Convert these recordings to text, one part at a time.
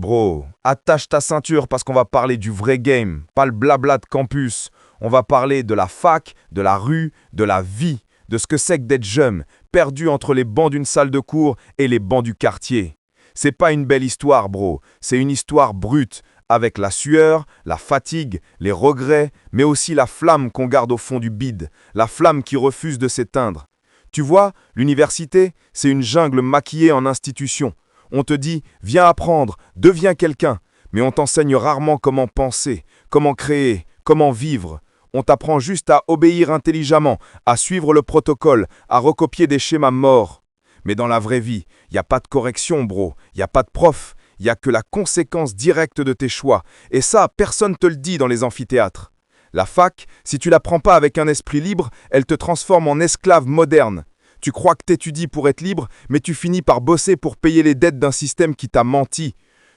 Bro, attache ta ceinture parce qu'on va parler du vrai game, pas le blabla de campus. On va parler de la fac, de la rue, de la vie, de ce que c'est que d'être jeune, perdu entre les bancs d'une salle de cours et les bancs du quartier. C'est pas une belle histoire, bro, c'est une histoire brute, avec la sueur, la fatigue, les regrets, mais aussi la flamme qu'on garde au fond du bide, la flamme qui refuse de s'éteindre. Tu vois, l'université, c'est une jungle maquillée en institution. On te dit, viens apprendre, deviens quelqu'un, mais on t'enseigne rarement comment penser, comment créer, comment vivre. On t'apprend juste à obéir intelligemment, à suivre le protocole, à recopier des schémas morts. Mais dans la vraie vie, il n'y a pas de correction, bro, il n'y a pas de prof, il n'y a que la conséquence directe de tes choix. Et ça, personne te le dit dans les amphithéâtres. La fac, si tu la prends pas avec un esprit libre, elle te transforme en esclave moderne. Tu crois que t'étudies pour être libre, mais tu finis par bosser pour payer les dettes d'un système qui t'a menti.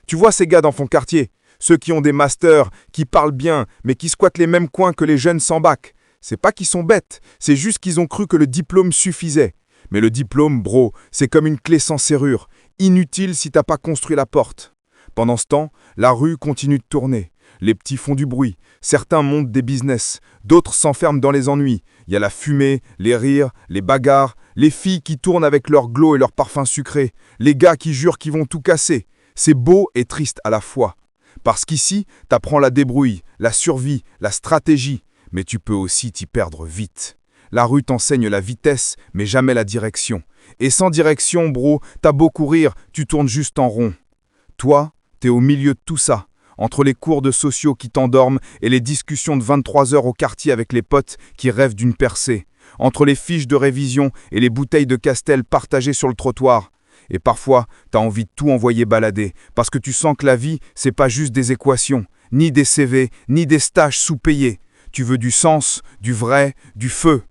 Tu vois ces gars dans ton quartier, ceux qui ont des masters, qui parlent bien, mais qui squattent les mêmes coins que les jeunes sans bac. C'est pas qu'ils sont bêtes, c'est juste qu'ils ont cru que le diplôme suffisait. Mais le diplôme, bro, c'est comme une clé sans serrure, inutile si t'as pas construit la porte. Pendant ce temps, la rue continue de tourner. Les petits font du bruit, certains montent des business, d'autres s'enferment dans les ennuis. Il y a la fumée, les rires, les bagarres, les filles qui tournent avec leur glow et leur parfum sucré, les gars qui jurent qu'ils vont tout casser. C'est beau et triste à la fois. Parce qu'ici, t'apprends la débrouille, la survie, la stratégie, mais tu peux aussi t'y perdre vite. La rue t'enseigne la vitesse, mais jamais la direction. Et sans direction, bro, t'as beau courir, tu tournes juste en rond. Toi, t'es au milieu de tout ça. Entre les cours de sociaux qui t'endorment et les discussions de 23 heures au quartier avec les potes qui rêvent d'une percée. Entre les fiches de révision et les bouteilles de Castel partagées sur le trottoir. Et parfois, t'as envie de tout envoyer balader, parce que tu sens que la vie, c'est pas juste des équations, ni des CV, ni des stages sous-payés. Tu veux du sens, du vrai, du feu.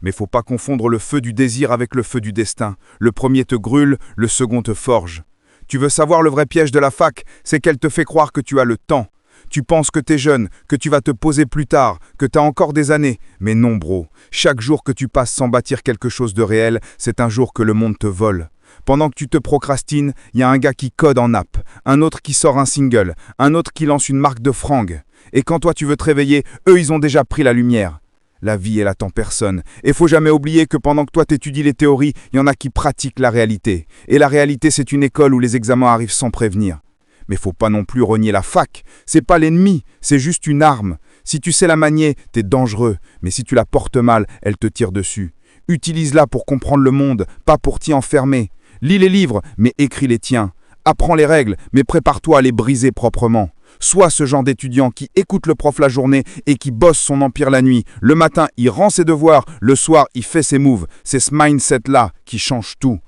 Mais faut pas confondre le feu du désir avec le feu du destin. Le premier te brûle, le second te forge. Tu veux savoir le vrai piège de la fac, c'est qu'elle te fait croire que tu as le temps. Tu penses que t'es jeune, que tu vas te poser plus tard, que t'as encore des années. Mais non, bro. Chaque jour que tu passes sans bâtir quelque chose de réel, c'est un jour que le monde te vole. Pendant que tu te procrastines, il y a un gars qui code en app, un autre qui sort un single, un autre qui lance une marque de fringues. Et quand toi tu veux te réveiller, eux ils ont déjà pris la lumière. La vie, elle attend personne. Et faut jamais oublier que pendant que toi t'étudies les théories, il y en a qui pratiquent la réalité. Et la réalité, c'est une école où les examens arrivent sans prévenir. Mais faut pas non plus renier la fac. C'est pas l'ennemi, c'est juste une arme. Si tu sais la manier, t'es dangereux. Mais si tu la portes mal, elle te tire dessus. Utilise-la pour comprendre le monde, pas pour t'y enfermer. Lis les livres, mais écris les tiens. Apprends les règles, mais prépare-toi à les briser proprement. Sois ce genre d'étudiant qui écoute le prof la journée et qui bosse son empire la nuit. Le matin, il rend ses devoirs, le soir, il fait ses moves. C'est ce mindset-là qui change tout.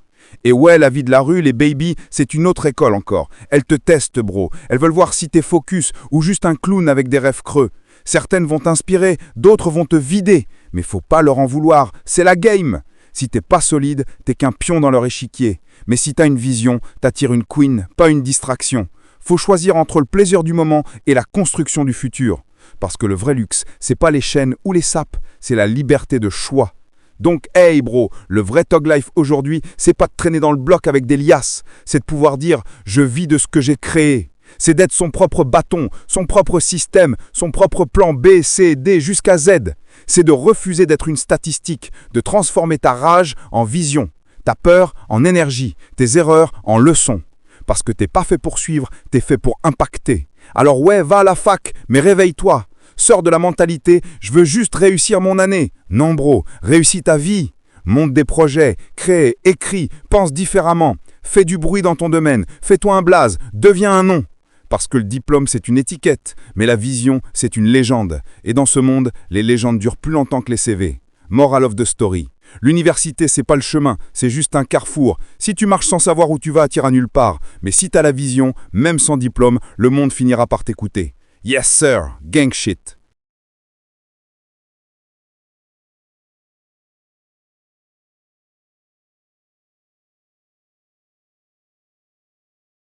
Et ouais, la vie de la rue, les babies, c'est une autre école encore. Elles te testent, bro. Elles veulent voir si t'es focus ou juste un clown avec des rêves creux. Certaines vont t'inspirer, d'autres vont te vider. Mais faut pas leur en vouloir, c'est la game. Si t'es pas solide, t'es qu'un pion dans leur échiquier. Mais si t'as une vision, t'attires une queen, pas une distraction. Faut choisir entre le plaisir du moment et la construction du futur. Parce que le vrai luxe, c'est pas les chaînes ou les sapes, c'est la liberté de choix. Donc, hey bro, le vrai Thug Life aujourd'hui, c'est pas de traîner dans le bloc avec des liasses, c'est de pouvoir dire « je vis de ce que j'ai créé ». C'est d'être son propre bâton, son propre système, son propre plan B, C, D jusqu'à Z. C'est de refuser d'être une statistique, de transformer ta rage en vision, ta peur en énergie, tes erreurs en leçons. Parce que t'es pas fait pour suivre, t'es fait pour impacter. Alors ouais, va à la fac, mais réveille-toi. Sors de la mentalité « je veux juste réussir mon année ». Non bro, réussis ta vie. Monte des projets, crée, écris, pense différemment. Fais du bruit dans ton domaine, fais-toi un blaze, deviens un nom. Parce que le diplôme, c'est une étiquette, mais la vision, c'est une légende. Et dans ce monde, les légendes durent plus longtemps que les CV. Moral of the story. L'université, c'est pas le chemin, c'est juste un carrefour. Si tu marches sans savoir où tu vas, t'iras nulle part. Mais si t'as la vision, même sans diplôme, le monde finira par t'écouter. Yes sir, gang shit.